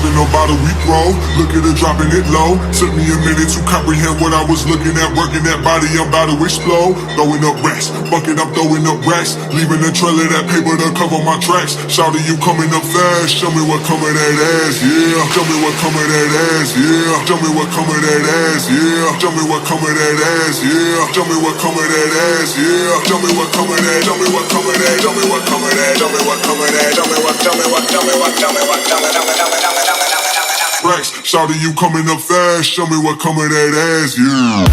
Popping no bottle, we throw. Look at her dropping it low. Took me a minute to comprehend what I was looking at. Working that body, I'm about to explode. Throwing up racks, bucket up, throwing up racks. Leaving a trail of that paper to cover my tracks. Shouting, you coming up fast. Show me what come of that ass, yeah. Show me what come of that ass, yeah. Show me what come of that ass, yeah. Show me what come of that ass, yeah. Show me what come of that ass, yeah. Show me what come of that. Show me what come of that. Show me what come of that. Show me what come of that. Show me what. Show me what. Show me what. Show me what. Show me what. Rex, shouting, you coming up fast. Show me what come of that ass, yeah.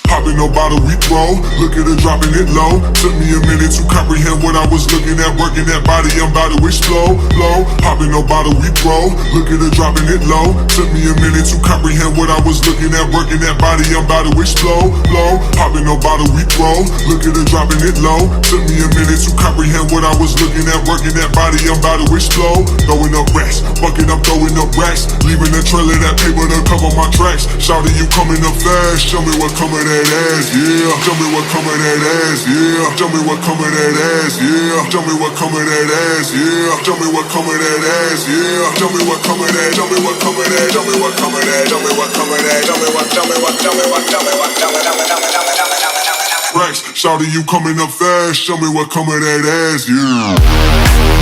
Popping no bottle, we throw. Look at her dropping it low. Took me a minute to comprehend what I was looking at. Working that body, I'm about to explode. Low, popping no bottle, we throw. Look at her dropping it low. Took me a minute to comprehend what I was looking at. Working that body, I'm about to explode. Low, popping no bottle, we throw. Look at her dropping it low. Took me a minute to comprehend what I was looking at. Working that body, I'm about to explode. Throwing up racks, bucket up, throwing up racks. Leaving a trail of that paper to cover my tracks. Shouting, you coming up fast. Show me what come of that ass, yeah. Show me what come of that ass, yeah. Show me what come of that ass, yeah. Show me what come of that ass, yeah. Show me what come of that ass, yeah. Show me what come of that. Show me what come of that. Show me what come of that. Show me what come of that. Show me what. Show me what. Show me what. Show me what. Show me what. Rex, shouting, you coming up fast. Show me what come of that ass, yeah.